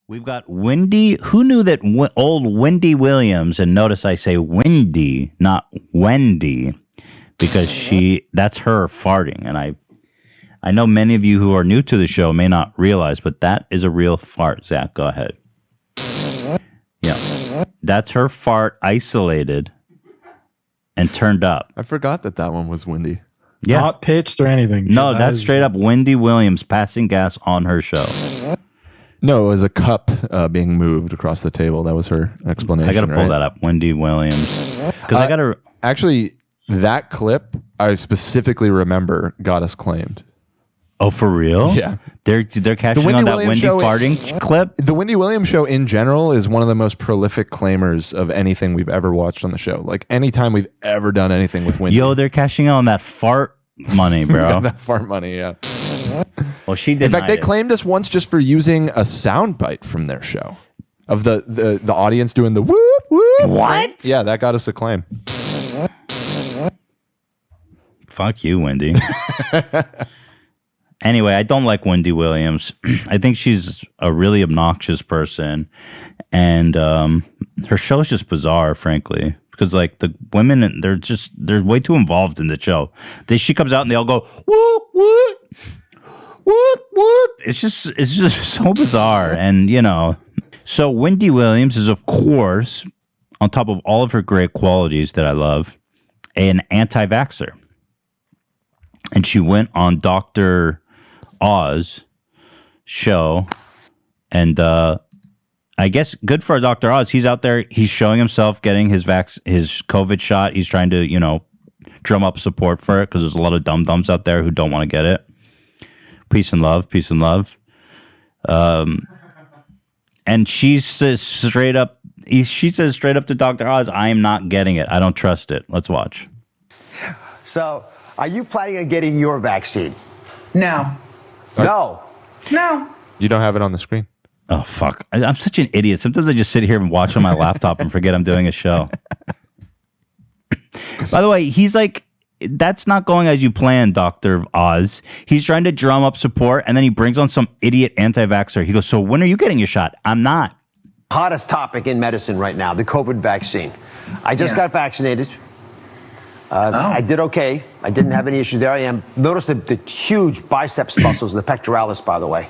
We've got Wendy. Who knew that old Wendy Williams? And notice I say Wendy, not Wendy, because that's her farting. And I know many of you who are new to the show may not realize, but that is a real fart. Zach, go ahead. Yeah, that's her fart isolated and turned up. I forgot that one was Wendy. Yeah. Not pitched or anything. No, that's straight up Wendy Williams passing gas on her show. No, it was a cup being moved across the table. That was her explanation. I got to pull that up. Wendy Williams. Because I got to... Actually, that clip, I specifically remember, got us claimed. Oh, for real? Yeah. They're cashing on that Wendy farting clip? The Wendy Williams show in general is one of the most prolific claimers of anything we've ever watched on the show. Like, anytime we've ever done anything with Wendy. Yo, they're cashing on that fart money, bro. That fart money, yeah. Well, she did. In fact, they claimed us once just for using a soundbite from their show of the audience doing the whoop whoop. What? Yeah, that got us a claim. Fuck you, Wendy. Anyway, I don't like Wendy Williams. I think she's a really obnoxious person, and her show is just bizarre, frankly. Because like the women, they're way too involved in the show. She comes out and they all go whoop whoop whoop whoop. It's just so bizarre, and So Wendy Williams is, of course, on top of all of her great qualities that I love, an anti-vaxxer, and she went on Dr. Oz show, and I guess good for Dr. Oz. He's out there. He's showing himself getting his COVID shot. He's trying to, drum up support for it because there's a lot of dum-dums out there who don't want to get it. Peace and love. Peace and love. And she says straight up to Dr. Oz, I am not getting it. I don't trust it. Let's watch. So, are you planning on getting your vaccine? No. No. No. You don't have it on the screen. Oh, fuck. I'm such an idiot. Sometimes I just sit here and watch on my laptop and forget I'm doing a show. By the way, he's like, that's not going as you planned, Dr. Oz. He's trying to drum up support, and then he brings on some idiot anti-vaxxer. He goes, so when are you getting your shot? I'm not. Hottest topic in medicine right now, the COVID vaccine. I just got vaccinated. I did okay. I didn't have any issues there. I am. Notice the huge biceps muscles, the pectoralis, by the way.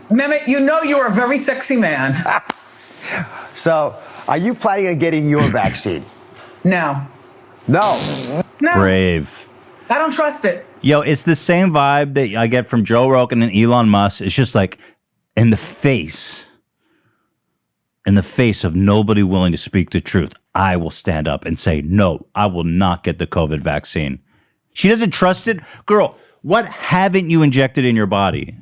Mehmet, you're a very sexy man. So, are you planning on getting your vaccine? No. No. No. Brave. I don't trust it. Yo, it's the same vibe that I get from Joe Rogan and Elon Musk. It's just like in the face of nobody willing to speak the truth. I will stand up and say, no, I will not get the COVID vaccine. She doesn't trust it. Girl, what haven't you injected in your body?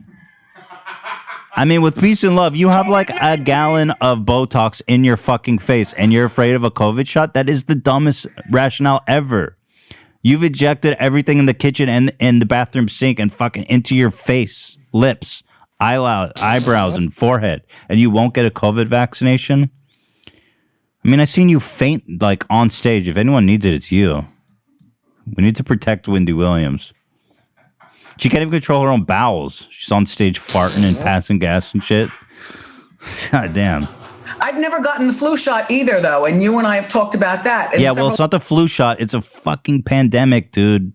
I mean, with peace and love, you have like a gallon of Botox in your fucking face and you're afraid of a COVID shot? That is the dumbest rationale ever. You've injected everything in the kitchen and in the bathroom sink and fucking into your face, lips, eyebrows, and forehead, and you won't get a COVID vaccination? I mean, I seen you faint like on stage. If anyone needs it, it's you. We need to protect Wendy Williams. She can't even control her own bowels. She's on stage farting and passing gas and shit. God damn. I've never gotten the flu shot either, though, and you and I have talked about that. And yeah, well, it's not the flu shot. It's a fucking pandemic, dude.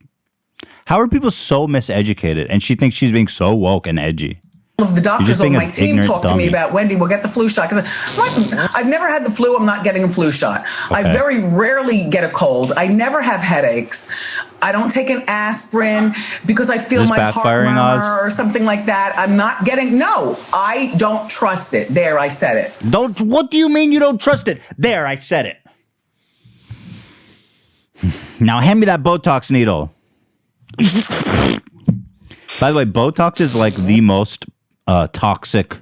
How are people so miseducated? And she thinks she's being so woke and edgy. All of the doctors on my team talk to me about, Wendy, we'll get the flu shot. I've never had the flu. I'm not getting a flu shot. Okay. I very rarely get a cold. I never have headaches. I don't take an aspirin because I feel my heart murmur or something like that. I'm not getting, no, I don't trust it. There, I said it. What do you mean you don't trust it? There, I said it. Now hand me that Botox needle. By the way, Botox is like the most toxic.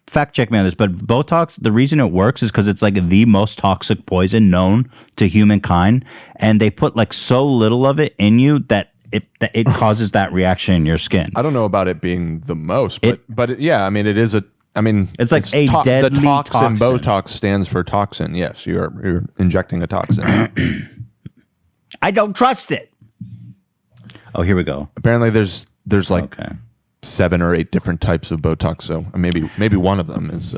Fact check me on this, but Botox, the reason it works is because it's like the most toxic poison known to humankind, and they put like so little of it in you that it causes that reaction in your skin. I don't know about it being the most, but yeah, I mean, it is it's like a deadly the toxin. toxin. Botox stands for toxin. Yes, you're injecting a toxin. I don't trust it. Oh, here we go. Apparently, there's like 7 or 8 different types of Botox. So maybe one of them is.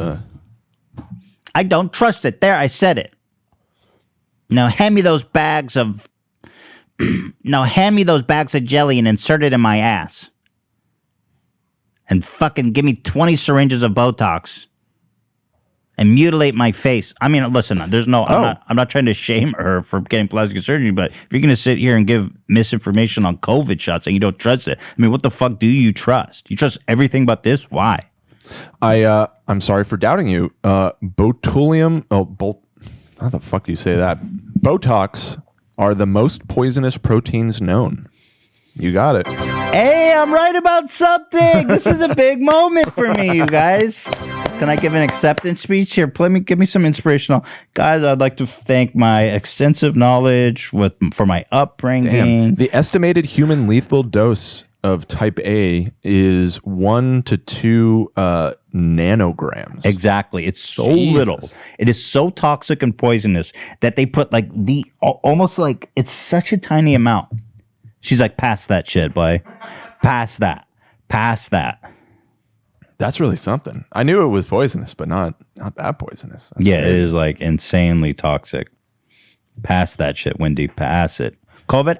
I don't trust it. There, I said it. Now hand me those bags of. Now hand me those bags of jelly and insert it in my ass. And fucking give me 20 syringes of Botox. And mutilate my face. I mean, listen, I'm not trying to shame her for getting plastic surgery, but if you're gonna sit here and give misinformation on COVID shots and you don't trust it, I mean, what the fuck do you trust? You trust everything but this? Why? I'm sorry for doubting you. Botulium. How the fuck do you say that? Botox are the most poisonous proteins known. You got it. Hey, I'm right about something. This is a big moment for me, you guys. Can I give an acceptance speech here? Give me some inspirational. Guys, I'd like to thank my extensive knowledge for my upbringing. Damn. The estimated human lethal dose of type A is 1 to 2 nanograms. Exactly. It's so little. It is so toxic and poisonous that they put like almost like it's such a tiny amount. She's like, pass that shit, boy. Pass that. Pass that. That's really something. I knew it was poisonous, but not that poisonous. That's yeah, crazy. It is like insanely toxic. Pass that shit, Wendy. Pass it. COVID?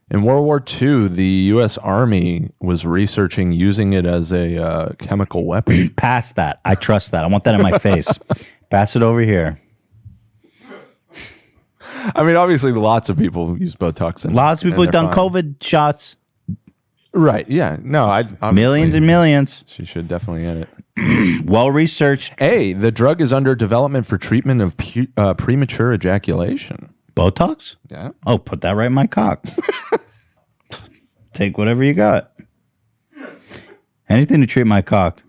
In World War II, the U.S. Army was researching using it as a chemical weapon. Pass that. I trust that. I want that in my face. Pass it over here. I mean, obviously, lots of people use Botox. Lots of people have done COVID shots. Right. Yeah. No, millions and millions. She should definitely get it. Well researched. Hey, the drug is under development for treatment of premature ejaculation. Botox? Yeah. Oh, put that right in my cock. Take whatever you got. Anything to treat my cock.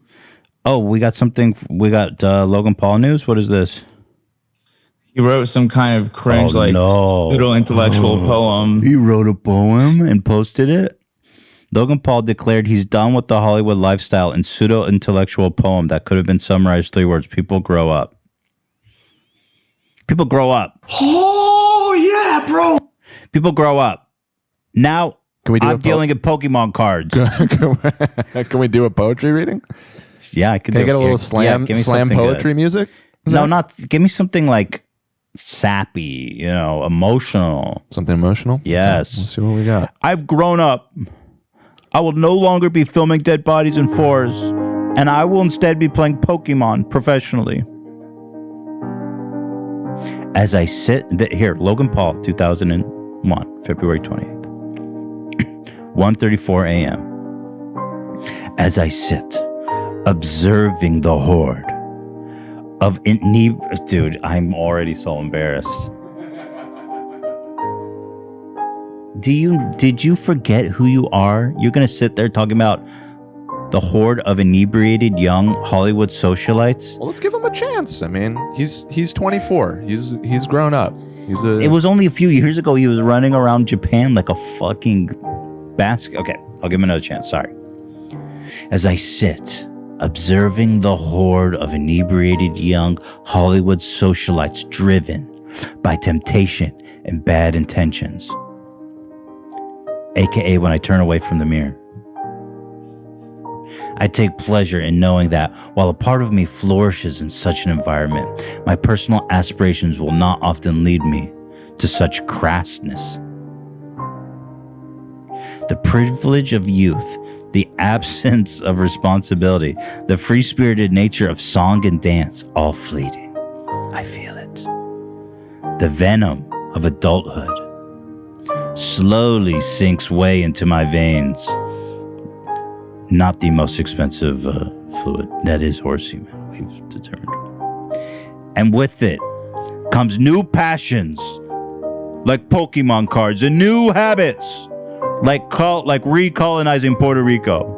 Oh, we got something. We got Logan Paul news. What is this? He wrote some kind of cringe, pseudo-intellectual poem. He wrote a poem and posted it? Logan Paul declared he's done with the Hollywood lifestyle and pseudo-intellectual poem that could have been summarized 3 words. People grow up. People grow up. Oh, yeah, bro. People grow up. Now I'm dealing in Pokemon cards. Can we do a poetry reading? Yeah, I can. Can I get a little slam poetry music? Give me something like sappy, emotional. Something emotional? Yes. Okay, let's see what we got. I've grown up. I will no longer be filming dead bodies in 4s, and I will instead be playing Pokemon professionally. As I sit here, Logan Paul, 2001, February 28th, 1:34 a.m. As I sit, observing the horde of dude, I'm already so embarrassed. Did you forget who you are? You're gonna sit there talking about the horde of inebriated young Hollywood socialites? Well, let's give him a chance. I mean, he's 24. He's grown up. It was only a few years ago he was running around Japan like a fucking basket. Okay, I'll give him another chance. Sorry. As I sit, observing the horde of inebriated young Hollywood socialites driven by temptation and bad intentions. AKA when I turn away from the mirror. I take pleasure in knowing that while a part of me flourishes in such an environment, my personal aspirations will not often lead me to such crassness. The privilege of youth, the absence of responsibility, the free-spirited nature of song and dance, all fleeting. I feel it. The venom of adulthood slowly sinks way into my veins. Not the most expensive fluid. That is horse semen, we've determined. And with it comes new passions, like Pokemon cards, and new habits, like recolonizing Puerto Rico.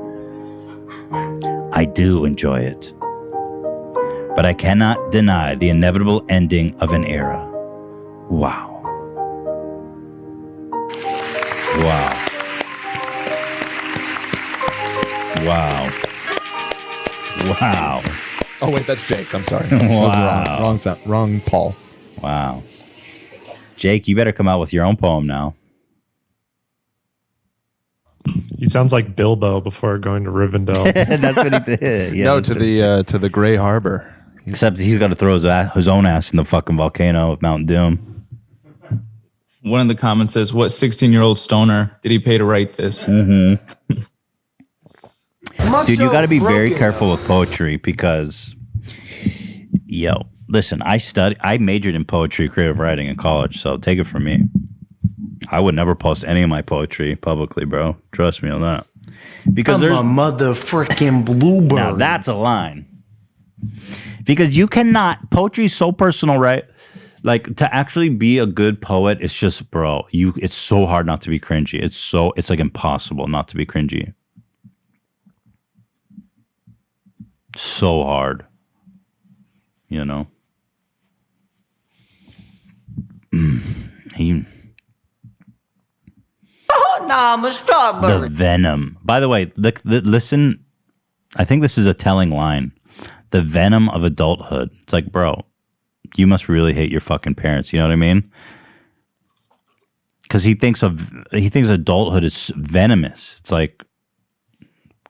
I do enjoy it, but I cannot deny the inevitable ending of an era. Wow. Wow. Wow. Wow. Oh, wait, that's Jake. I'm sorry. Wow. Wrong sound. Wrong Paul. Wow. Jake, you better come out with your own poem now. He sounds like Bilbo before going to Rivendell. That's what he did. Yeah, no, to the Gray Harbor. Except he's got to throw his own ass in the fucking volcano of Mount Doom. One of the comments says, "What 16-year-old stoner did he pay to write this?" Mm-hmm. Dude, you got to be very careful with poetry because, listen, I majored in poetry, creative writing in college, so take it from me. I would never post any of my poetry publicly, bro. Trust me on that. Because there's a motherfucking bluebird. Now that's a line. Because you cannot, poetry is so personal, right? Like to actually be a good poet, it's just, bro, it's so hard not to be cringy. It's like impossible not to be cringy. So hard. You know? Oh, no, I'm a strawberry. The venom. By the way, listen, I think this is a telling line. The venom of adulthood. It's like, bro, you must really hate your fucking parents. You know what I mean? Because he thinks adulthood is venomous. It's like,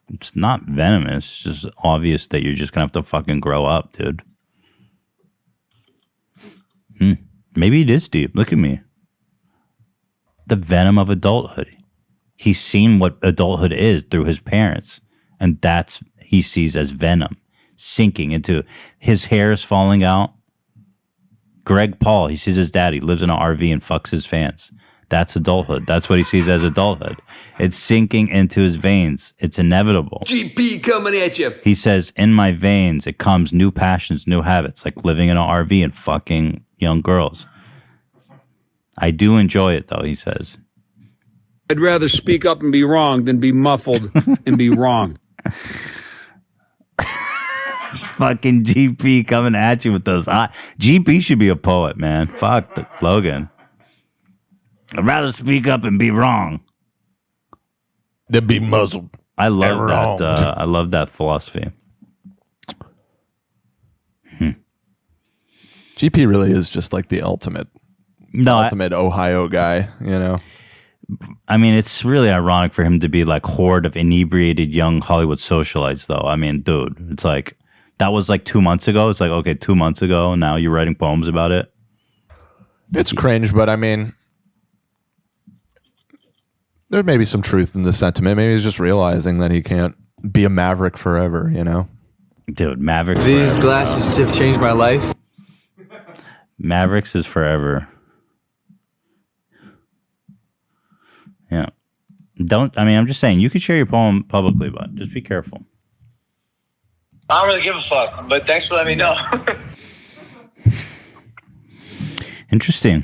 it's not venomous. It's just obvious that you're just gonna have to fucking grow up, dude. Maybe it is deep. Look at me. The venom of adulthood. He's seen what adulthood is through his parents, and that's he sees as venom sinking into his hair is falling out. Greg Paul, he sees his daddy lives in an RV and fucks his fans. That's adulthood. That's what he sees as adulthood. It's sinking into his veins. It's inevitable. GP coming at you. He says, in my veins, it comes new passions, new habits, like living in an RV and fucking young girls. I do enjoy it, though, he says. I'd rather speak up and be wrong than be muffled and be wrong. Fucking GP coming at you with those. GP should be a poet, man. Fuck Logan. I'd rather speak up and be wrong than be muzzled. I love that. I love that philosophy. GP really is just like the ultimate Ohio guy, you know? I mean, it's really ironic for him to be like horde of inebriated young Hollywood socialites, though. I mean, dude, it's like, that was like 2 months ago. It's like, okay, 2 months ago, now you're writing poems about it. It's cringe, but I mean, there may be some truth in the sentiment. Maybe he's just realizing that he can't be a maverick forever, you know? Dude, Mavericks These forever, glasses have changed my life. Mavericks is forever. Yeah. I'm just saying, you could share your poem publicly, but just be careful. I don't really give a fuck, but thanks for letting me know. Interesting.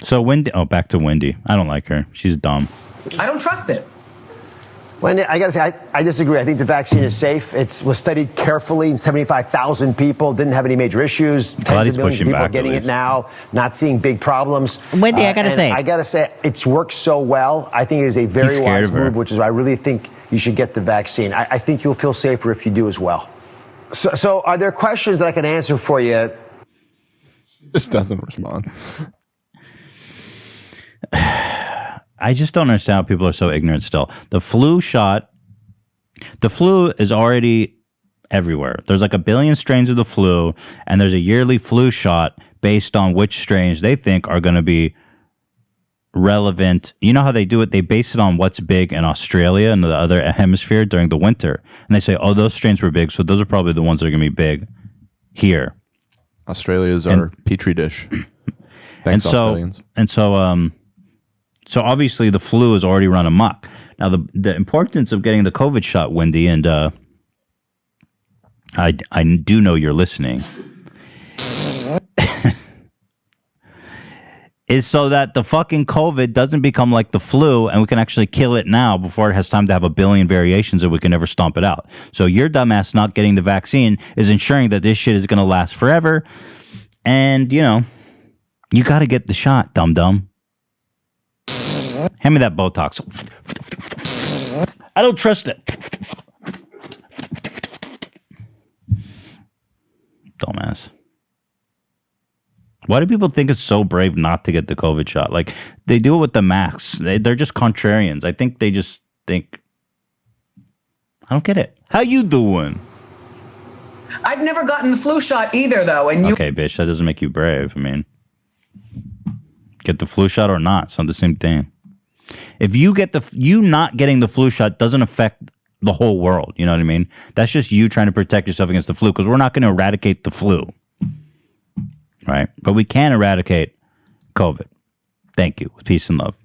So Wendy, back to Wendy. I don't like her. She's dumb. I don't trust it. Wendy, I got to say, I disagree. I think the vaccine is safe. It was studied carefully in 75,000 people, didn't have any major issues. Tens of millions of people are getting it now, not seeing big problems. Wendy, I got to say, it's worked so well. I think it is a very wise move, which is why I really think you should get the vaccine. I think you'll feel safer if you do as well. So are there questions that I can answer for you? Just doesn't respond. I just don't understand how people are so ignorant still. The flu is already everywhere. There's like 1 billion strains of the flu, and there's a yearly flu shot based on which strains they think are going to be relevant. You know how they do it? They base it on what's big in Australia and the other hemisphere during the winter. And they say, oh, those strains were big, so those are probably the ones that are going to be big here. Australia is our petri dish. Thanks, Australians. So obviously the flu has already run amok. Now the importance of getting the COVID shot, Wendy, and I do know you're listening, is so that the fucking COVID doesn't become like the flu and we can actually kill it now before it has time to have 1 billion variations and we can never stomp it out. So your dumbass not getting the vaccine is ensuring that this shit is going to last forever. And, you know, you got to get the shot, dum-dum. Hand me that Botox. I don't trust it. Dumbass. Why do people think it's so brave not to get the COVID shot? Like, they do it with the masks. They're just contrarians. I think they just think. I don't get it. How you doing? I've never gotten the flu shot either, though. And you Okay, bitch, that doesn't make you brave. I mean, get the flu shot or not, it's not the same thing. If you get you not getting the flu shot doesn't affect the whole world. You know what I mean? That's just you trying to protect yourself against the flu, because we're not going to eradicate the flu. Right? But we can eradicate COVID. Thank you. With peace and love.